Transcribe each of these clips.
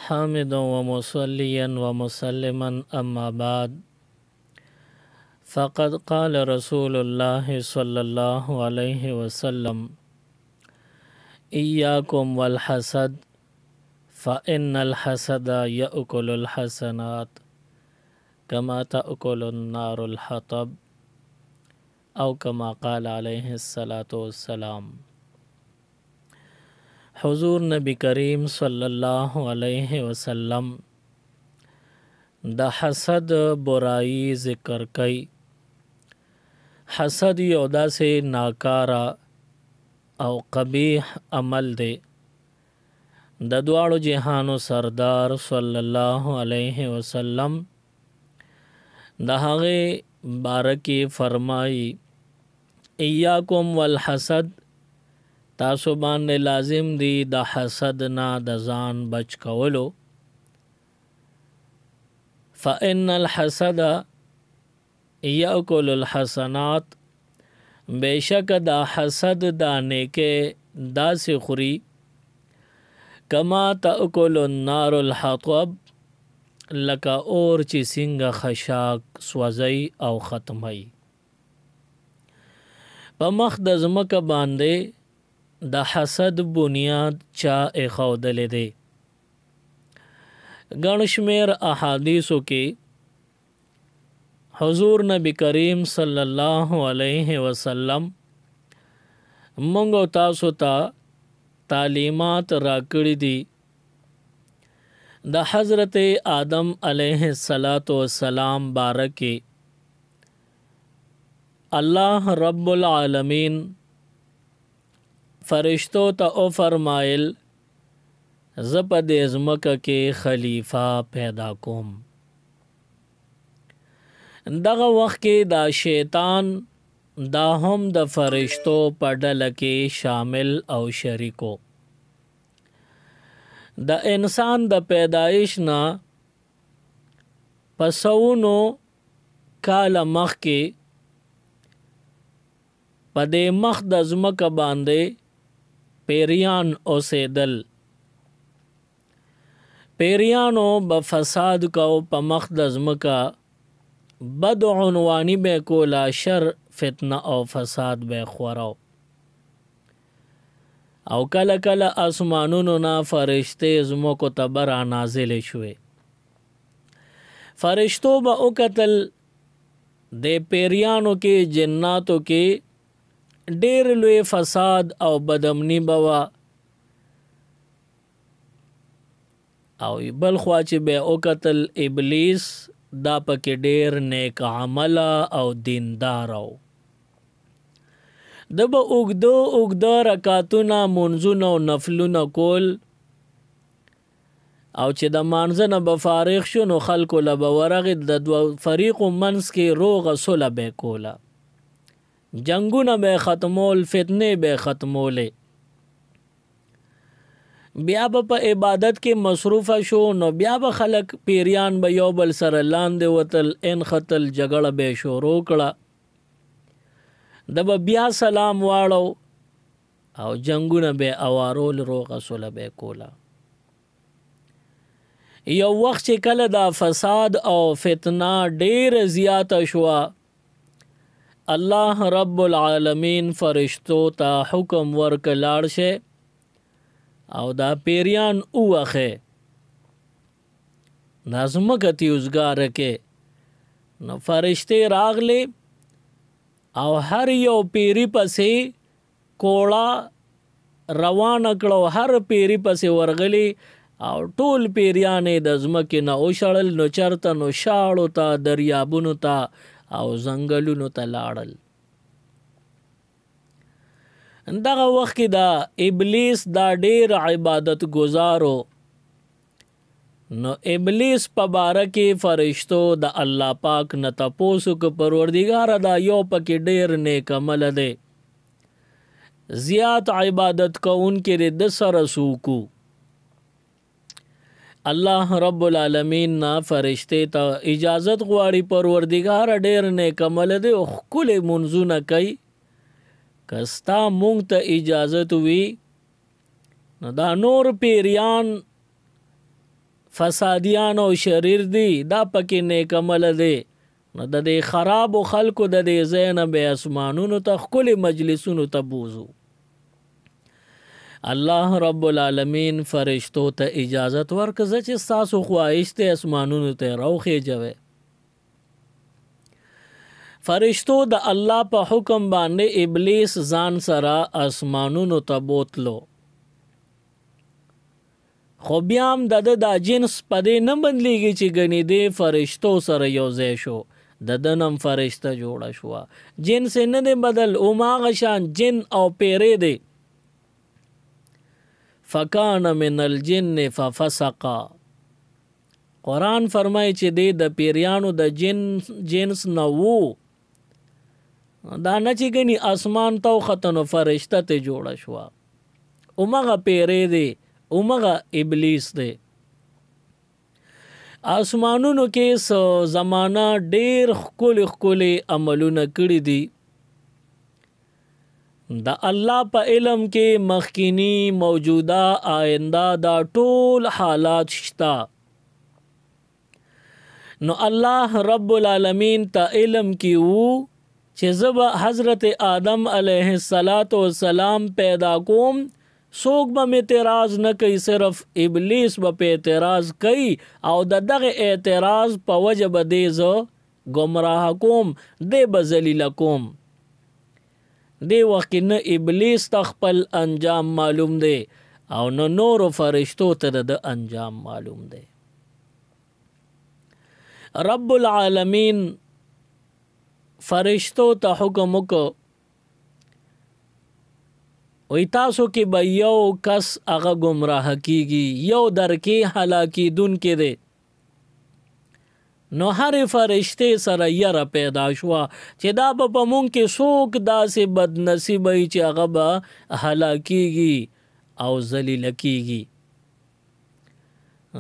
حامدا ومصليا ومسلما أما بعد فقد قال رسول الله صلى الله عليه وسلم إياكم والحسد فإن الحسد يأكل الحسنات كما تأكل النار الحطب أو كما قال عليه الصلاة والسلام. حضور نبی کریم صلی اللہ علیہ وسلم د حسد برائی ذکر کئی. حسد یو داسې ناکارا او قبیح عمل دی. د دواړو جهانو سردار صلی الله علیه وسلم د هغې بارکی فرمائی ایاکم والحسد، تاسو باندې لازم دی د حسد نه د ځان بچ کولو. فإن الحسد یأکل الحسنات، بیشک دا حسد دا نیکه داسې خوري کما تأکل النار الحطب، لکه اور چې څنګه خشاک سوځي او ختمي. په مخ د ځمکه باندې د حسد بنیاد چا ایښودلې دی. ګڼ شمېر احادیثو کې حضور نبی کریم صلی الله علیه وسلم موږ او تاسو ته تعلیمات راکړي دي. د حضرت آدم علیه السلام بارکه الله رب العالمین فرشتو ته او فرمایل زه په دې ځمکه کې خلیفہ پیدا کوم. دغه وخت کې دا شیطان دا هم د فرشتو په ډله کې شامل او شریکو. د انسان د پیدایش نه په سوونو کاله مخکې په دې مخ د ځمکه باندې پیریان اوسیدل. پیریانو به فساد کو په مخ د ځمکه، بد عنوانی به کولا، شر فتنه او فساد به خوراو. او کله کله اسمانونو نه فرشته ځمکو ته به را نازلې شوې. فرشتو به وکتل د پیریانو کې جناتو کې ډیر لوی فساد او بدامنی بوا، او بل خوا چې به وکتل ابلیس دا پکې ډیر نیک عمل او دیندار او د به اوږده رکعتونه منځونه او نفلونه کول، او چې د مانځه نه به فارغ شو نو خلکو له به ورغې د دوه فریقو منځ کې روغه صلح به کوله، جنگونه به ختمول، فتنه به ختمولې. بیا به په عبادت کې مصروفه شو نو بیا به خلک پیریان به یو بل سره لاندې وتل، ان خطل جګړه به شروع کړه، د به بیا سلام واړو او جنگونه به اوارول، روغه صلح به کوله. یو وخت چې کله دا فساد او فتنه ډیر زیاته شوه، الله رب العالمین فرشتو ته حکم ورک لاړ شه او دا پیریان اوخه نازمکه تیوزګاره کې. نو فرشته راغلی او هر یو پیری پسې کوړه روان کړو، هر پیری پسې ورغلی او ټول پیریانې د ځمکې نه وشړل. نو چرته نو شاړو ته، دریابونو ته او زنګلونو ته لاړل. دغه وخت کې دا ابلیس دا ډیر عبادت گزارو. نو ابلیس په باره کې فرشتو د الله پاک نه تپوسو که پروردګاره دا یو پکې ډیر نیک عمل دی، زیات عبادت کوونکي د سره سوکو. الله رب العالمین نا فرشته ته اجازت غواړي، پروردګار ډیر نیک عمل دی او ښکلې منځونه کوي، کستا مونږ ته اجازت وي نو دا نور پیریان فسادیان او شریر دی دا پکې نیک عمل دی نو د دې خراب خلکو د دې زین به اسمانونو ته خپل مجلسونو ته بوزو الله رب العالمین فرشتو ته اجازت ورکړه چې تاسو خواهش ته اسمانونو ته راوخې جوه فرشتو د الله په حکم باندې ابلیس ځان سره اسمانونو ته بوتلو خو بیا هم د جنس په دې نه بدلیږي چې ګنې دې فرشتو سره یو ځای شو د دنم فرشته جوړه شو جنس نه دی بدل او ماغه شان جن او پیرې دی فکان من الجن ففسقا قرآن فرمای چې دی د پیریانو د جنس نه وو دا نه چې ګنې اسمان تو ختنو فرشته ته جوړه شو او ماغه پیرې دی اومغه ابلیس دی آسمانونو کې سو زمانہ ډیر خکول عملونه کړی دي د الله په علم کې مخکینی موجوده آینده دا ټول حالات شتا نو الله رب العالمین ته علم کې وو چې زب حضرت آدم علیه السلام پیدا کوم سوک به اعتراض نه کوي صرف ابلیس به اعتراض کوي او دغه اعتراض په وجه به دې زه گمراه کوم دې به ذلیل کوم دې وخت نه ابلیس خپل انجام معلوم دی او نه نور فرشتو ته د انجام معلوم دی رب العالمین فرشتو ته حکم وکړ وی تاسو کې به یو کس هغه گمراه کیږي یو درکې هلاکی دن کې دی نو هر فرشته سره یره پیدا شو چې دا به په مونږ کې څوک داسې بد نصیب وي چې هغه به هلاکیږي او ذلیل کیږي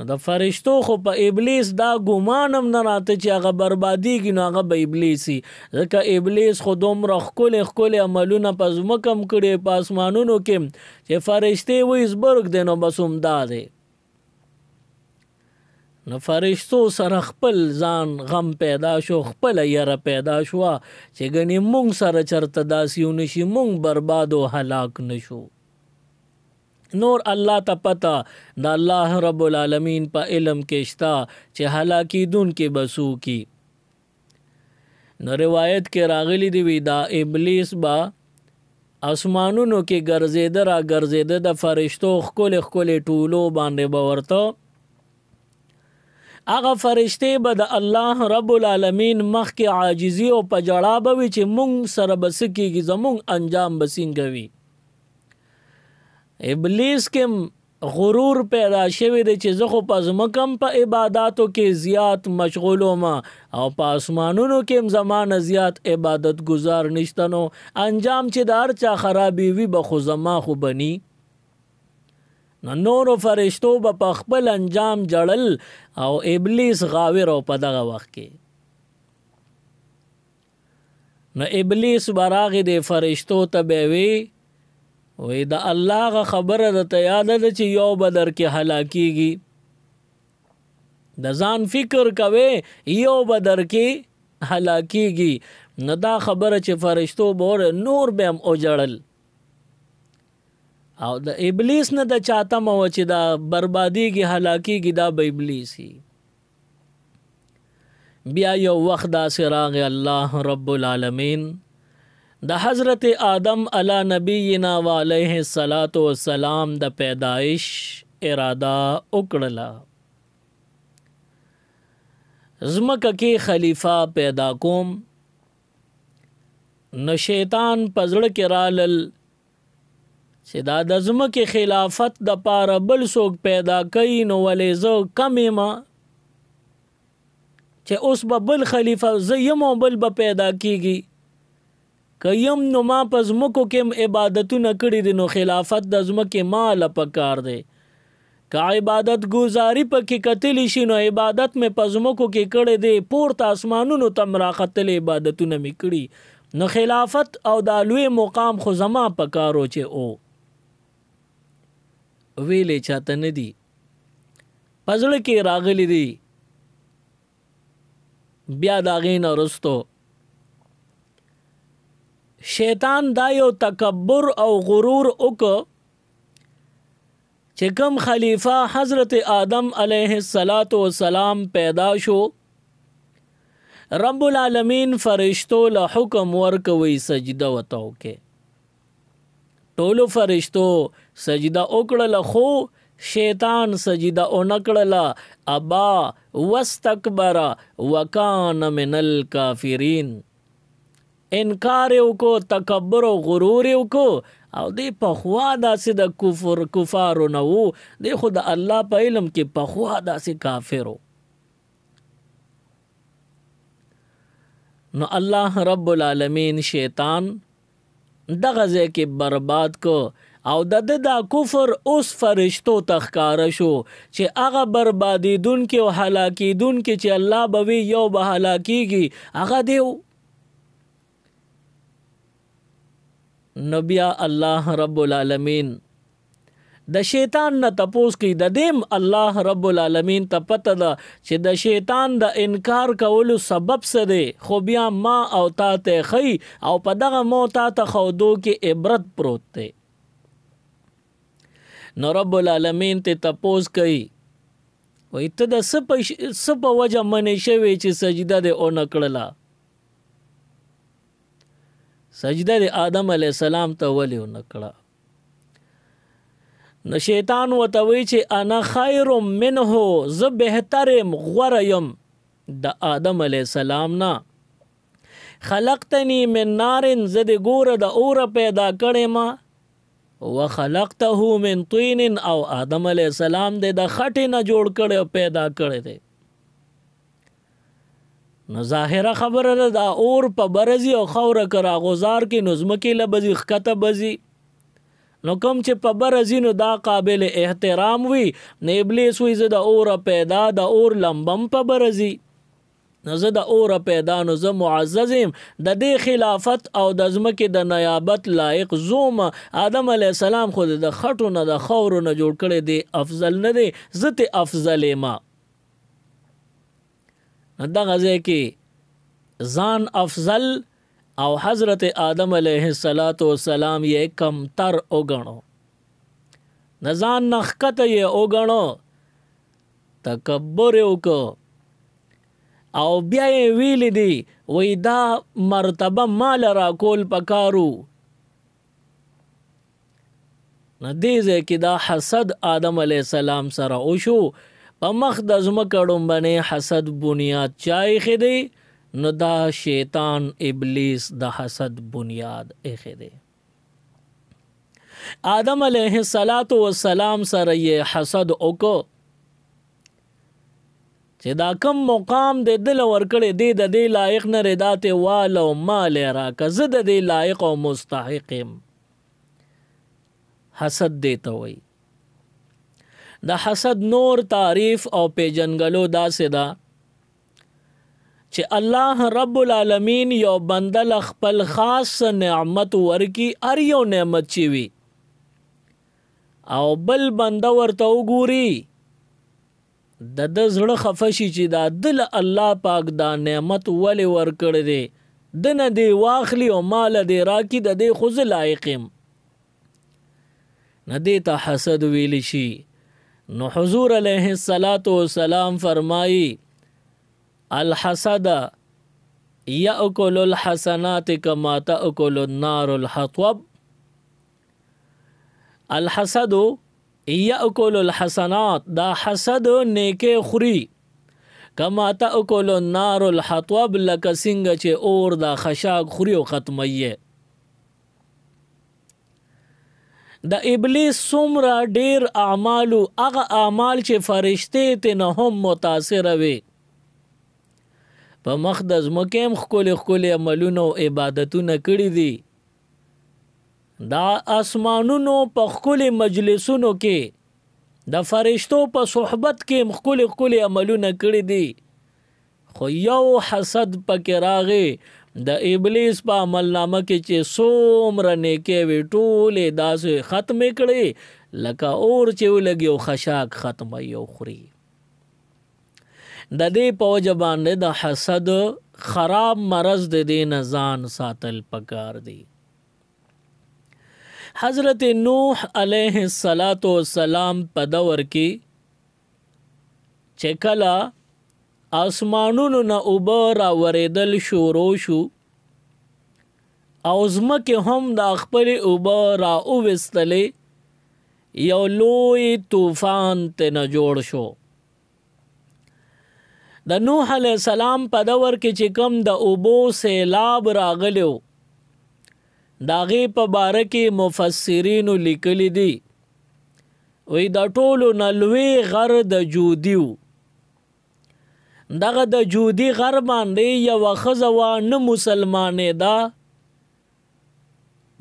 د فرشتو خو په ابلیس دا ګمانم نه راته چې هغه بربادیږي نو هغه به ابلیسي ځکه ابلیس خو دومره ښکلې عملونه په ځمکم کړي په اسمانونو کې چې فرشتې وایي زبرګ دی نو بس همدا دی نو فرشتو سره خپل ځان غم پیدا شو خپل یره پیدا شو چې ګنې مونږ سره چرته داسې ونشي مونږ برباد او هلاک نشو نور الله ته پتا د الله رب العالمین په علم کې شتا چې هلاکی دن کې بسو کی نو روایت کې راغلی دی وی دا ابلیس با اسمانونو کې ګرځیده د فرشتو خپل ټولو باندې باورته هغه فرشته به د الله رب العالمین مخ کې عاجزی او پجړا به چې مونږ سره بس کېږي زمونږ انجام بسینګوي ابلیس کې غرور پیدا شوی دی چې زه خو په ځمکم په عبادتو کې زیات مشغولو ما او په اسمانونو کې زمانه زیات عبادت گزار نشته نو انجام چې دار چا خرابي وي به خو زما خو بني نور فرشتو په خپل انجام جړل او ابلیس غاور او په دغه وخت کې نو ابلیس براغه د فرشتو ته وی وی دا الله خبره د ته یاد ده چې یو بدر کې هلاکیږي د ځان فکر کوي یو بدر کې هلاکیږي نه دا خبره چې فرشتو بور نور به هم اوجړل او د ابلیس نه د چاته مو چې دا بربادیږي هلاکیږي دا به ابلیسي بیا یو وخت دا سراغ الله رب العالمین د حضرت آدم علی نبینا و علیہ الصلات والسلام د پیدائش اراده وکړه زمکه کې خلیفہ پیدا کوم نو شیطان پزړه کې رالل چې دا د زمکه خلافت د پاره بل څوک پیدا کین نو ولې زو کمې ما چې اوس به بل خلیفہ زیم بل به پیدا کیږي کیم نو ما پزمکو کم عبادتونه کړی دي نو خلافت د زمکه مال پکار دی که عبادت گزاری پکې کتلی شي نو عبادت مې پزمکو کې کړی دی پورته اسمانونو تم راختل عبادتونه مې کړی نو خلافت او د لوی مقام خو زما پکارو چې او ویلې چاته نه دی پزړه کې راغلی دي. بیا د هغې نه وروستو شیطان دا یو تکبر او غرور وکړ چې کوم خلیفہ حضرت آدم علیه السلام پیدا شو، رب العالمین فرشتو له حکم ورکوي سجده ورته وکړي. ټولو فرشتو سجده وکړله، خو شیطان سجده ونه کړله. ابا واستکبر وکان من الکافرین، انکار یې وکړو، تکبر او غرور یې وکړو، او دی پخوا داسې د کفارو نه و، دی خو د الله په علم کې پخوا داسې کافر و. نو الله رب العالمین شیطان دغه ځای کې برباد کو، او د دا کفر اوس فرشتو تخکاره شو چې هغه بربادیدونکي او هلاکیدونکي چې الله به وي یو به هلاکیږي هغه دیو. نو بیا الله رب العالمین د شیطان نه تپوس کوي. د دیم الله رب العالمین ته پته ده چې د شیطان د انکار کولو سبب څه دی، خو بیا ما او تا ته ښیي، او په دغه مو تا ته ښودو کې عبرت پروت دی. نو رب العالمین ته تپوس کوي، وایي ته د څه په وجه منې شوې چې سجده دې ونه کړله؟ سجده د آدم علیه السلام ته ولې ونه کړه؟ نو شیطان ورته وایي چې انا خیر منه، زه بهتر یم، غوره یم د آدم علیه السلام نه. خلقتنی من نار، زه د ګوره د اوره پیدا کړی ما، وخلقته من طین، او آدم علیه السلام د خټې نه جوړ کړی او پیدا کړی دی. نو ظاهره خبره ده دا اور په برزي او خوره کرا غزار کې نو ځمکې له بزي ښکته بزي، نو کوم چې په برزي نو دا قابل احترام وي. نه ابلیس وي زه د اور پیدا، د اور لمبم په برزي، نو زه د اور پیدا، نو زه معزز یم، د دې خلافت او د ځمکې د نیابت لایق زوم. آدم علیه السلام خو د خټو نه د خاورو نه جوړ کړی دی، افضل نه دی، زه ته افضل یم. دغه ځای کې ځان افضل او حضرت آدم علیه السلام یې کمتر وګڼو، نه ځان نه ښکته یې وګڼو، تکبر یې وکړو، او بیا یې ویلی دی وایي دا مرتبه مال راکول پکارو. نو دې ځای کې دا حسد آدم علیه السلام سره وشو. په مخ د ځمکه ډومبنې حسد بنیاد چا ایښی دی؟ نو دا شیطان ابلیس د حسد بنیاد ایښی دی. آدم علیه السلام سره یې حسد وکړو چې دا کم مقام د دل ورکړی دی د دې لایق نه ردات والو مال راکه، زه د دې لایق او مستحق یم. حسد دیته وایي. د حسد نور تعریف او پیجنګلو داسې ده چې الله رب العالمین یو بندل خپل خاص نعمت ورکی، هر یو نعمت چې وي، او بل بنده ورته وګوري د زړه خفه شي چې دا دل الله پاک دا نعمت ولې ورکړی دی، دنه دی واخلي او مال دی راکي، د دې خو زه لایق یم. نه دې ته حسد ویلی شي. نو حضور علیہ السلام فرمائی الحسد یأکل الحسنات کما تأکل النار الحطب. الحسد یأکل الحسنات، دا حسد نیکے خوری، کما تأکل النار الحطب، لکه څنګه چې اور دا خشاک خوری او ختمیه. د ابلیس څومره ډیر اعمالو، هغه اعمال چې فرشتې ته نه هم متاثر وي، په مخ د ځمکې هم ښکلي عملونه او عبادتونه کړي دي، دا اسمانونو په ښکلي مجلسونو کې د فرشتو په صحبت کې هم ښکلي عملونه کړي دي، خو یو حسد پکې راغی د ابلیس په عملنامه کې چې څومره نیکۍ وي ټولې داسې ختمې کړې لکه اور چې ولګي او خشاک ختموي او خوري. د دې په وجه باندې د حسد خراب مرض د دې نه ځان ساتل پکار دی. حضرت نوح علیه السلام په دور کې چې کله آسمانونو نه اوبه راورېدل شروع شو او ځمکې هم د خپلې اوبه را وویستلې، یو لوی طوفان ترنه جوړ شو. د نوح علیه السلام په دور کې چې کم د اوبو سیلاب راغلیو، د هغې په باره کې مفسرینو لیکلی دي، وی د ټولو نه لوی غر د جودي و. دغه د جودي غر باندې یوه ښځه وه نه مسلمانېده.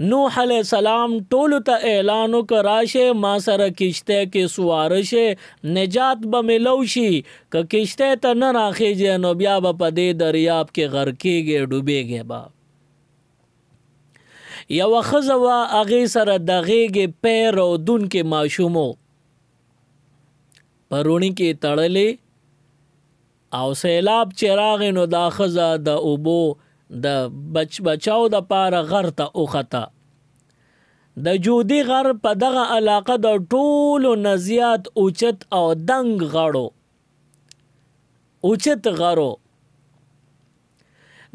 نوح علیه السلام ټولو ته اعلان وکړ راشه ما سره کشته کې سواره شئ، نجات به ملو شي. که کشته ته نه راخیږئ نو بیا به په دې دریاب کې غرق کیږئ، ډوبېږئ به. یوه ښځه وه هغې سره د غېږې پیر او دونکې ماشوم و، په روڼي کې تړلې، او سیلاب چې راغی نو دا ښځه د اوبو د بچاو د پاره غر ته وخته. د جودي غر په دغه علاقه د ټولو نه زیات اوچت او دنګ غړو، اوچت غرو.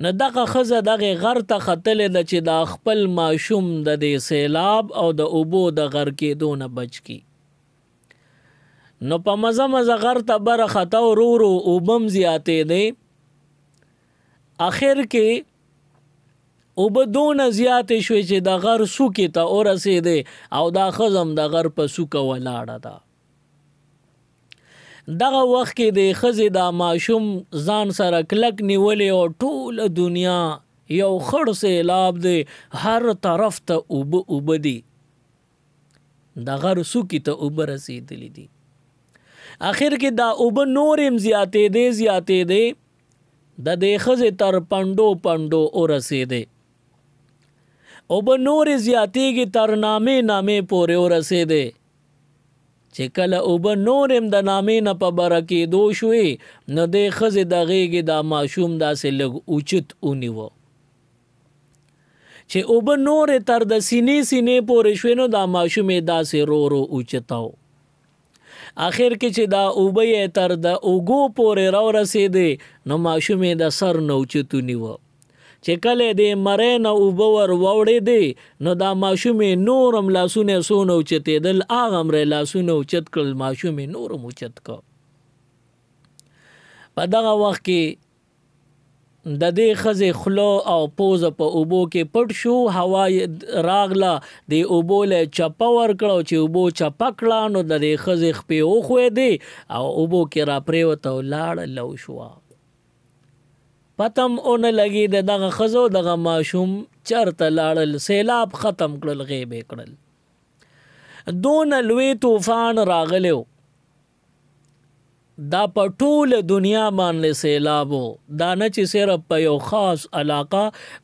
نو دغه ښځه دغې غر ته ختلې ده چې دا خپل ماشوم د دې سیلاب او د اوبو د غر کېدو نه بچ کی. نو په مزه مزه غر ته بره خطه ورو ورو اوبم زیاتې دی. آخر کې اوبه دونه زیاتې شوې چې د غر څوکې ته ورسېدې او دا ښځه هم د غر په څوکه ولاړه ده. دغه وخت کې د ښځې دا ماشوم ځان سره کلک نیولې او ټوله دنیا یو خړ سیلاب دی، هر طرف ته اوبه اوبه دي، د غر څوکې ته اوبه رسېدلې دي. آخر کې دا اوبه نور هم زیاتېدې د دې ښځې تر پنډو ورسېدې. اوبه نورې زیاتېږي تر نامې پورې ورسېدې، چې کله اوبه نور هم د نامې نه په بره کېدو شوې نو دې ښځې د غېږې دا ماشوم داسې لږ اوچت ونیوه. چې اوبه نورې تر د سینې پورې شوې نو دا ماشوم یې داسې رو اوچتاو. آخر کې چې دا اوبه یې تر د اوږو پورې راورسېدې نو ماشوم یې د سر نه اوچت ونیوه. چې کله د مرۍ نه اوبه ور واوړېدې نو دا ماشوم یې نور هم لاسونه څونه اوچتېدل، هغه هم لاسونه اوچت کړل، ماشوم یې نور هم اوچت کړ. په دغه وخت کې د دې ښځې خوله او پوزه په اوبو کې پټ شو، هوا راغله، د اوبو له چپه ورکړه، چې اوبو چپه کړه نو د دې ښځې خپې وښوېدې او اوبو کې را پرېوته او لاړه لو شوه. پتم اونه لګي د دغه ښځو دغه ماشوم چرته لاړل، سیلاب ختم کړل، غیبې کړل. دونه لوی طوفان راغلی و، دا په ټوله دنیا باندې سیلاب و، دا نه چې صرف په یو خاص علاقه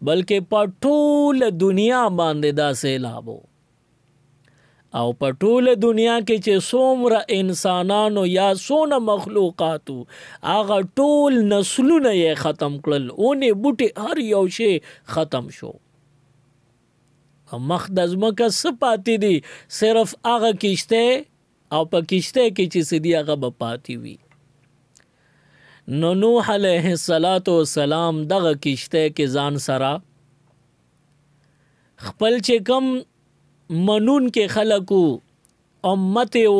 بلکې په ټوله دنیا باندې دا سیلاب و. او په ټوله دنیا کې چې څومره انسانانو یا څونه مخلوقاتو هغه ټول نسلونه یې ختم کړل، اونې بوټي هر یو شی ختم شو. مخ د ځمکه څه پاتې دي؟ صرف هغه کشته او په کشته کې چې څه دي هغه به پاتې وي. نو نوح علیه السلام دغه کشته کې ځان سره خپل چې کم منون کې خلقو امت و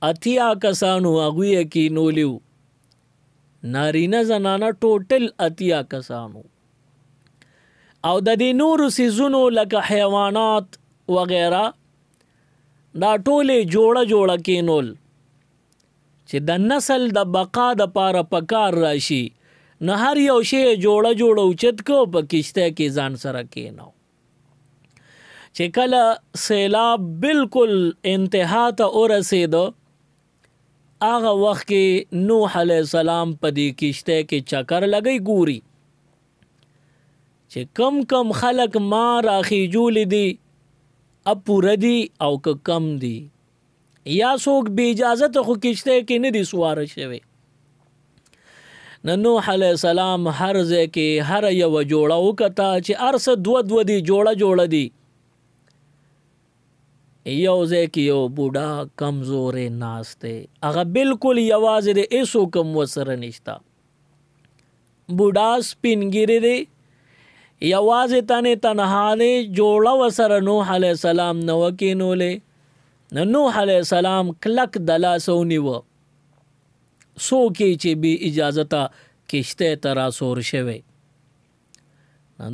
80 کسانو هغوی کې نولیو، نارینه زنانه ټوټل 80 کسانو، او د دې نورو سیزونو لکه حیوانات وغیرہ دا ټولې جوړه کېنول چې د نسل د بقا د پاره پکار راشي. نو هر یو شی جوړه اوچت کو په کشته کې ځان سره کېناو. چې کله سیلاب بالکل انتها ته ورسېدو، هغه وخت کې نوح علیه السلام په دې کشته کې چکر لګی ګوري چې کم خلق ما راخیجولی دي، اب پوره دي او که کم دي، یا څوک بې اجازته خو کشته کې نه دي سواره شوی. نوح علیہ السلام هر ځای کې هر یو جوړه وکتا چې ارس دو دی جوړه دی یو ځای کې یو بوډا کمزورې ناسته هغه بالکل یوازې د ایسو کم وسره نشتا بوډا سپینګری دی یوازې تنها دی جوړه وسره نوح علیہ السلام نو کینولې نوح علیہ السلام کلک دلاسو نیو سو کې چې بی اجازته کشته ترا سور شوه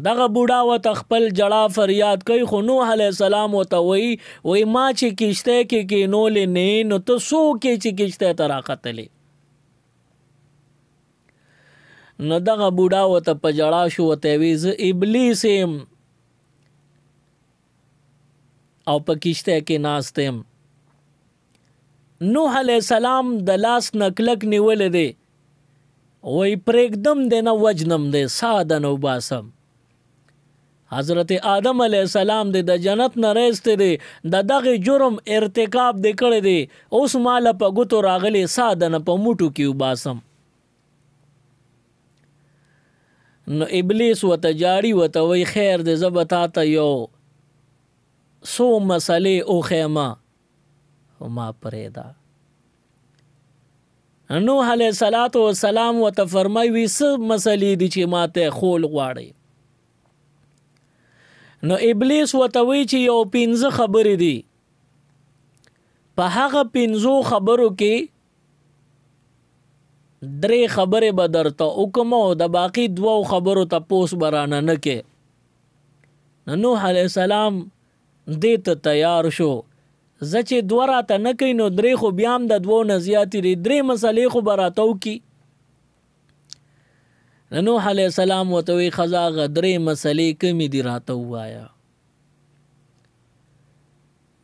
دغه بوډا و خپل جړه فریاد کوي خو نوح علیہ السلام وته وی ما چې کشته کې نولې نه نو ته سو کې چې کشته ترا قتلې نو دغه بوډا وته په جړه شو وته وی ز ابلیس او په کشته کې ناستم نوح علیہ السلام د لاس نکلک نیول دی وی پریکدم دینا وجنم دی سادن و باسم حضرت آدم علیہ السلام دی د جنت نریست دی د دغی جرم ارتکاب دی کړی دی اوس مال په ګوتو راغلی سادن په موټو کیو باسم نو ابلیس وته جاړي وته وی خیر دی زبتا ته یو سو مسلې او خیمه وما پریدا نوح علیہ السلام وته فرمای وی س مسلې دي چې ماته خول غواړي نو ابلیس وته وی چې یو 15 خبرې دي په هغه 15 خبرو کې 3 خبرې بدرته حکم او د باقی 2 خبرو ته پوس برانه نه کې نوح علیہ السلام دې ته تیار شو زچې دورا ته نه کوي نو 3 خو بیام د 2 نه زیاتې دي 3 مسلې خو براتو کی نوح علیہ السلام وتوی خزا غدرې مسلې کمی دی راته وایا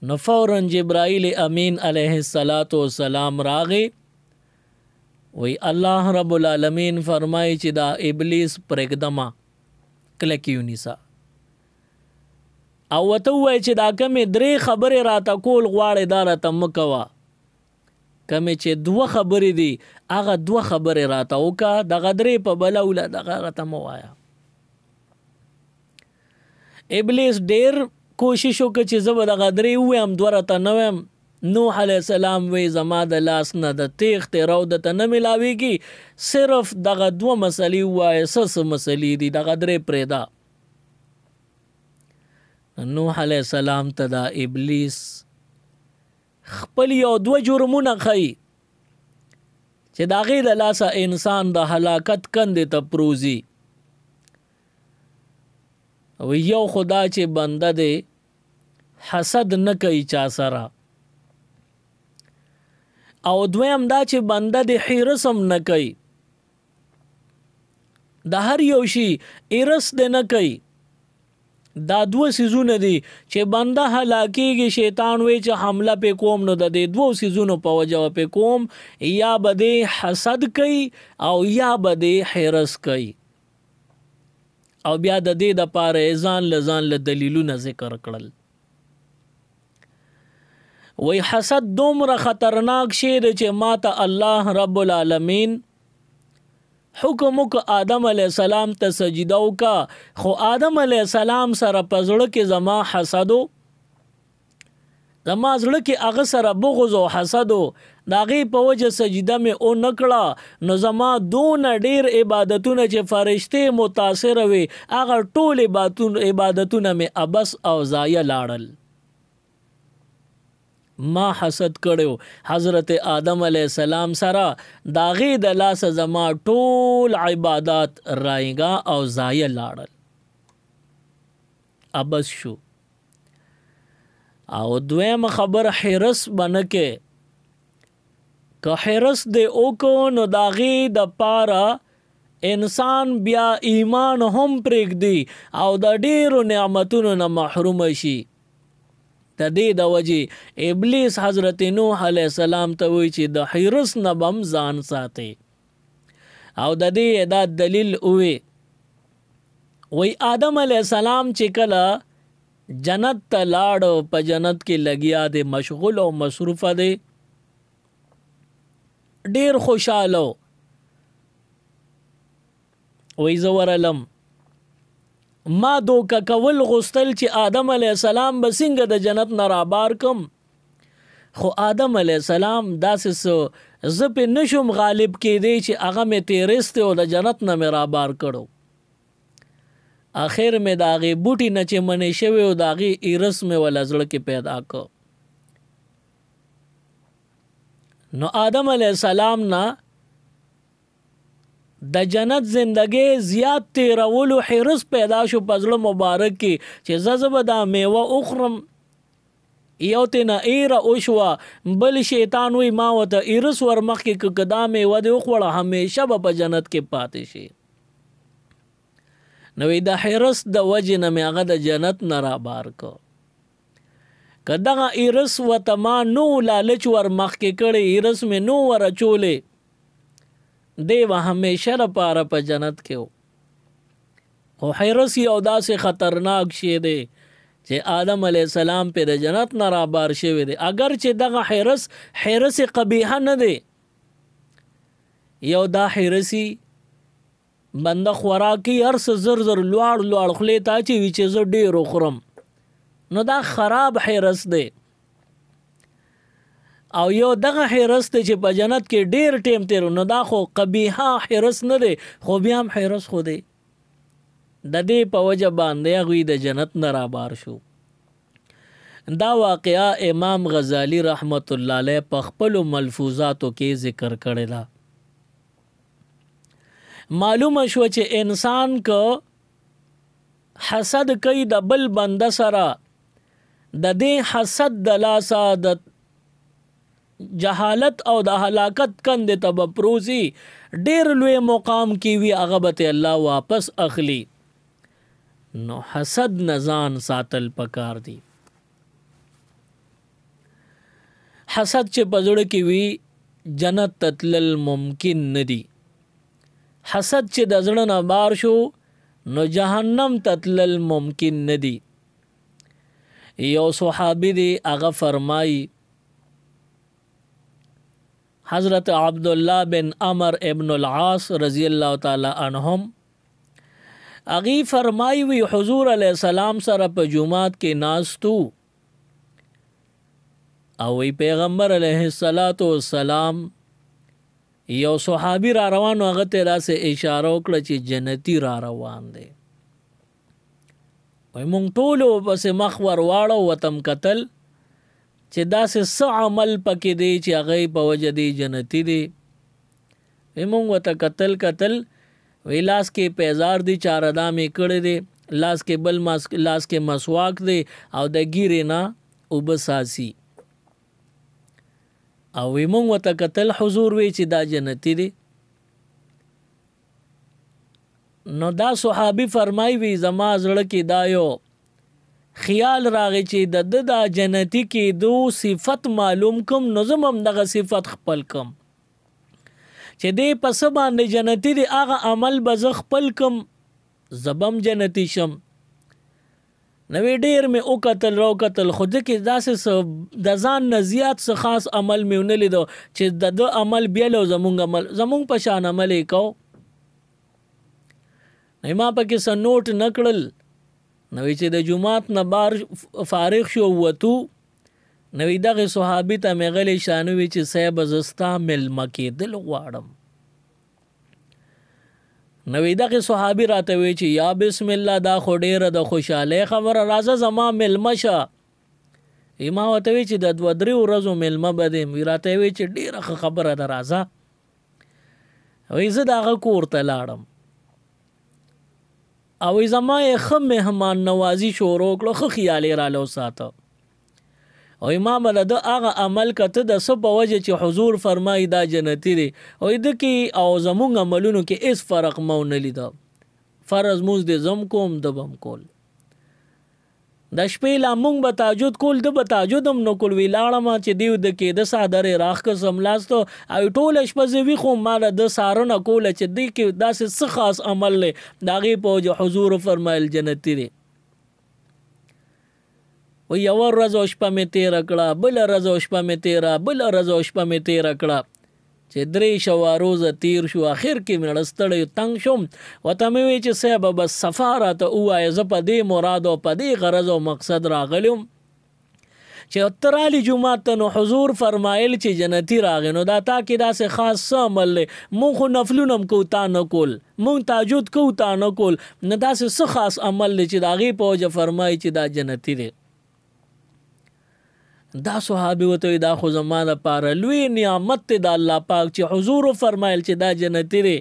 نو فورا جبرائیل امین علیہ السلام راغی وی الله رب العالمین فرمای چې دا ابلیس پرګدما کلکیونیسا او وته وای چې دا کمې 3 خبرې راته کول غواړي دا راته مکوا کمې چې 2 خبرې دي هغه 2 خبرې راته وکا د غدرې په بلوله دغه راته موایا ابلیس ډیر کوشش وکړ چې زه د غدرې وایم دورته نوم نوح علیہ السلام وی زما د لاس نه د تیغ راو د ته نه ملاویږي صرف دغه 2 مسلې وای سس مسلې دي د غدرې پرېدا نوح علیہ السلام ته دا ابلیس خپل یو 2 جرمونه خی چې دا غي د لاسه انسان د هلاکت کندې ته پروزی او یو خدا چې بنده دی حسد نه کوي چا سره او دویم دا چې بنده دی حرسم نه کوي د هر یو شی ارس دی نه کوي دا 2 سيزونه دي چې بنده هلاکیږي شیطان وی چې حمله په کوم نو د دې 2 سيزونو په وجه په کوم یا بده حسد کوي او یا بده حرس کوي او بیا د دې د پاره ځان له دلیلونه ذکر کړل وی حسد دومره خطرناک شی دی چې ماته الله رب العالمین حکم کو آدم علیہ السلام ته سجده وکا خو آدم علیہ السلام سره پزړه کې زما حسدو زما زړه کې هغه سره بغض او حسدو داغي په وجه سجده مې او نکړه نو زما دون ډیر عبادتونه چې فرشته متاثر وي هغه ټول عبادتونه مې ابس او ضایع لاړل ما حسد کړو حضرت آدم علیہ السلام سره داغي د لاس زما ټول عبادت رایگا او ضایع لاړل ابس شو او دویم خبر حرس بنکه که حرس دے اوکو نو داغي د پارا انسان بیا ایمان هم پرېږ دی او د ډیرو نعمتونو نه محروم شي د دې د وجې ابلیس حضرت نوح علیہ السلام ته وی چې د حرس نه بم ځان ساتي او د دې دا دلیل وی آدم علیہ السلام چې کله جنت ته لاړ په جنت کې لګیا دی مشغول او مصروف دی ډیر خوشاله وی زورلم ما دوکه کول غوستل چې آدم علیه السلام به څنګه د جنت نه رابار کم، خو آدم علیه السلام داسې څه زه پې نشم غالب کېدی چې هغه مې تیرست او د جنت نه مې رابار کړو. آخر مې د هغې بوټي نه چې منې شوی او د هغې ایرس مې وله زړه کې پیدا کړ. نو آدم علیه السلام نه د جنت زندگی زیات تیرولو حرص پیدا شو په زړه مبارک کې چې زه به دا میوه اخرم. یو تینا ایره وشوه، بل شیطان وی ما ورته ایرس ور مخکې که دا میوه دې وخوړه همیشه به په جنت کې پاتې شي. نو د حرص د وجې نه مې هغه د جنت نه رابار کو. که دغه ایرس ورته ما نو لالچ ور مخکې کړی، ایرس مې نو ور اچولی، دی به همیشه لپاره په جنت کې و. خو حرص یو داسې خطرناک شی دی چې آدم علیه السلام پې د جنت نه رابار شوی دی. اگر چې دغه حرص قبیحه نه دی، یو دا حرصي بنده خوراکي هر څه زر زر لوړ لوړ خولې ته اچوي چې زه ډېر وخورم، نو دا خراب حرص دی. او یو دغه حرص دی چې په جنت کې ډېر ټیم تیرو، نو دا خو قبیحه حرص نه دی، خو بیا هم حرص خو دی. د دې په وجه باندې هغوی د جنت نه رابار شو. دا واقعه امام غزالی رحمت الله علیه په خپلو ملفوظاتو کې ذکر کړې ده. معلومه شو چې انسان که حسد کوي د بل بنده سره، د دې حسد د لاسه د جهالت او د هلاکت کندې ته به پروزي، ډېر لوی مقام کې وي، هغه به الله واپس اخلي. نو حسد نه ځان ساتل پکار دي. حسد چې په زړه کې وي جنت ته تلل ممکن نه دي. حسد چې د زړه نه بار شو نو جهنم ته تلل ممکن نه دي. یو صحابي دی هغه فرمایي، حضرت عبدالله بن عمر ابن العاص رضی الله تعالی عنهم اغي فرمایي وی حضور علیہ السلام سره په جمعات کې ناستو او وی پیغمبر علیہ الصلوۃ والسلام یو صحابي را روانو، هغه ته داسې اشاره وکړه چې جنتی را روان دی. وی مونږ ټولو پسې مخ ور واړو، وتم کتل چې داسې څه عمل پکې دی چې هغه په وجه دی جنتی دی. وی مونږ ورته کتل وی لاس کې پیزار دی، چاردامې کړی دی، لاس کې بل لاس کې مسواک دی او د ګیرې نه اوبه ساسي. او وی مونږ ورته کتل، حضور وی چې دا جنتی دی. نو دا صحابي فرمای وی زما زړه کې دا یو خیال راغی چې د دا جنتی کې دو صفت معلوم کم، نو زم هم دغه صفت خپل کم چې دی پس باندې جنتی دی، هغه عمل به زه خپل کم، زبم جنتی شم. نوې ډېر مې وکتل راوکتل، خو ځکه داسې د ځان نه زیات څه خاص عمل مې ونه لیدو چې د ده عمل بیل او زمونږ په شان عمل یې کو. نو ما پکې څه نوټ نه کړل. نو چې د جمعات نه بار فارغ شو وتو، نو دغه صحابي ته مې غلی شانه وی چې صاحب زه ستا میلمه کېدل غواړم. نو دغه صحابي راته وی چې یا بسم الله، دا خو ډېره د خوشحالۍ خبره، راځه زما میلمه شه. ما ورته وی چې د 2-3 ورځو میلمه به دی. راته وی چې ډېره ښه خبره ده، راځه. وی زه د هغه کور ته لاړم او زما یې ښه مهمان نوازي شروع کړه، ښه خیال یې راله وساته. او امام له د هغه عمل کته د څه په وجه چې حضور فرمایي دا جنتی دی، او د کې او زمونږ عملونو کې هیڅ فرق مو نه لیده. فرض مونځ د زم کوم د بم کول، د شپې لا مونږ به تهجد کول، د به تهجد هم نه کول. وی لاړم چې دیو د کې د څادرې راښکه سملاستو او ټوله شپه زه ویښ وم، ما له د څارنه کوله چې دی کې داسې څه خاص عمل دی، د هغې په وجه حضور فرمایل جنتی دی. و یوه ورځ او شپه مې تېره کړه، بله ورځ او شپه مې تېره، بله ورځ او شپه مې تېره کړه. چې 3 روزه تیر شو، اخر کې مې ستړی تنگ شوم، وته مې وی چې صاحب بس سفاره ته ووایه زه په دې مراد او په دې غرض او مقصد راغلم چې ترالی جمعه ته نو حضور فرمایل چې جنتی راغی، نو دا تا کې داسې خاص څه عمل دی، مونږ خو نفلونه هم کوو تا نه کول، مونږ تهجد کوو تا نه کول، نه داسې څه خاص عمل دی چې د هغې په وجه فرمایي چې دا جنتي دی. دا صحابي وته دا خو زما دپاره لوی نعمت دی د الله پاک چې حضور فرمایل چې دا جنتي دی،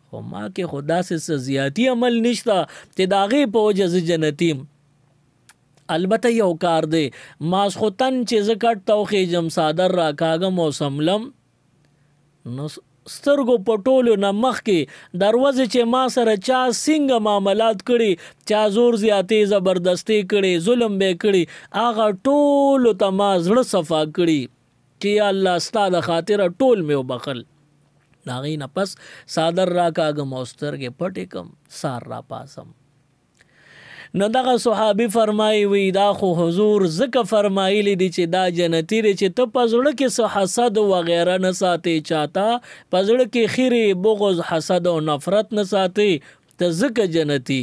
خو ما کې خو داسې څه زیاتي عمل نشته چې د هغې په وجه زه جنتي یم. البته یو کار دی، ماسخوتن چې زه کټ توخیجم څادر راکاږم او سملم، نو سترګو په ټولو نه مخکې دروازې چې ما سره چا څنګه معاملات کړي، چا زور زیاتې زبردستي کړي، ظلم به کړي، هغه ټولو ته ما زړه صفا کړي چې یا الله ستا د خاطره ټول مې وبخل. د هغې نه پس څادر راکاږم او سترګې پټې کړم، سار را پاسم. نو دغه صحابي فرمایي وی دا خو حضور ځکه فرمایلی دی چې دا جنتي دی چې ته په زړه کې څه حسد وغیره نه ساتې، چاته په زړه کې خیرې بغض حسد او نفرت نه ساتې، ته ځکه جنتي.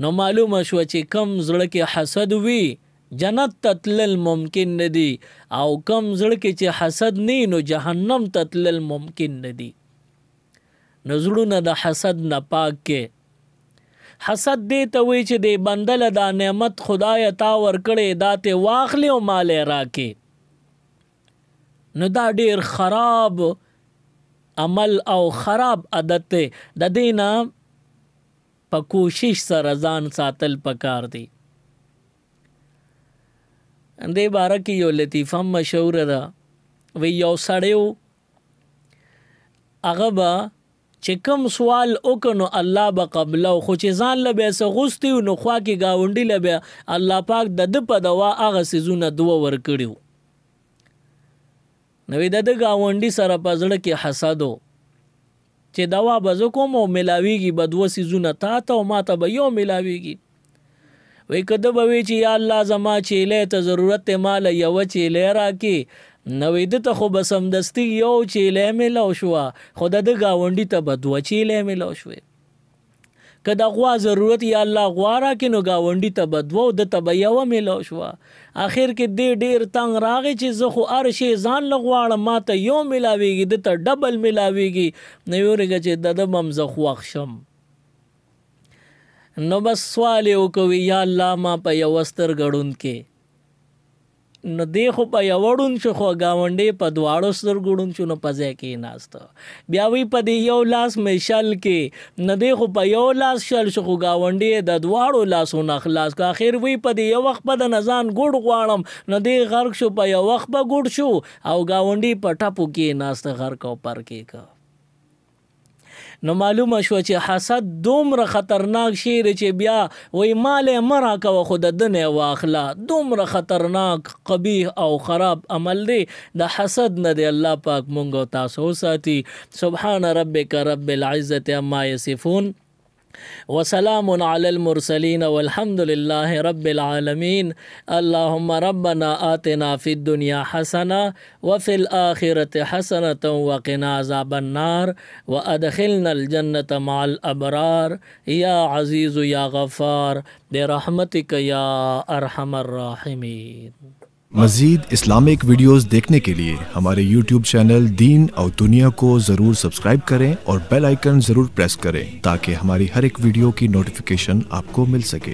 نو معلومه شوه چې کم زړه کې حسد وي جنت تتلل ممکن ندی، او کم زړه کې چې حسد نی نو جهنم تتلل ممکن ندی. نو زړونه د حسد نه پاک کې. حسد دی ته وی چې دی بندل دا نعمت خدای تا ورکړې دا ته واخلې او مال راکې، نو دا ډیر خراب عمل او خراب عادت دی. د دې نه په کوشش سره ځان ساتل پکار دی. دې باره کې یو لطیفه مشهور ده، وی یو سړی و، هغه به چې کوم سوال وکړو الله به قبلو، خو چې ځان له به څه غوستی نو خوا کې ګاونډي له به الله پاک د ده په دوا هغه څیزونه دوه ورکړي وو. نو د ده ګاونډي سره په زړه کې حسد و چې دوا به زه کوم او میلاویږي به دوه څیزونه تا ته او ما ته به یو میلاویږي. وی که ده به وی چې یا الله زما چیلی ته ضرورت دی ماله یوه چیلی راکې، نو د ته خو به سمدستي یو چیلی میلاو شوه، خو د ده ګاونډي ته به دوه چیلی میلاو شوې. که د غوا ضرورت یا الله غوا راکې نو ګاونډي ته به دوه، ده ته به یوه میلاو شوه. آخر کې دې ډېر تنګ راغی چې زه خو هر شی ځان له غواړم، ما ته یو میلاویږي ده ته ډبل میلاویږي. نو ویورېږه چې د ده به هم زه خوښ شم. نو بس سوال یې وکوي یا الله ما په یوه سترګه ړوند کې، نو دی خو په یوه ړوند شو، خو ګاونډی په دواړو سترګو ړوند شو، نو په ځای کې یې ناسته. بیا وی په دې یو لاس مې شل کې، نو دی خو په یو لاس شل شو، خو ګاونډی یې د دواړو لاسونه خلاص که. آخر وی په دې یو وخت به د نه ځان ګوډ غواړم، نو دی غرق شو، په یو وخت به ګوډ شو، او ګاونډي په ټپو کې ناسته غرق او پر کې که. نو معلومه شو چې حسد دومره خطرناک شی دی چې بیا وی مال یې مه راکوه خو د ده نه یې واخله. دومره خطرناک قبیح او خراب عمل دی، د حسد نه دی. الله پاک مونږ او تاسو وساتي. سبحان ربک رب العزة عما یصفون وسلام على المرسلين والحمد لله رب العالمين. اللهم ربنا آتنا في الدنيا حسنة وفي الآخرة حسنة وقنا عذاب النار وأدخلنا الجنة مع الأبرار يا عزيز يا غفار برحمتك يا أرحم الراحمين. मज़ीद Islamic videos देखने के लिए हमारे YouTube चैनल दीन और दुनिया को ज़रूर सब्सक्राइब करें और बेल आइकन ज़रूर प्रेस करें ताकि हमारी हर एक वीडियो की नोटिफिकेशन आपको मिल सके।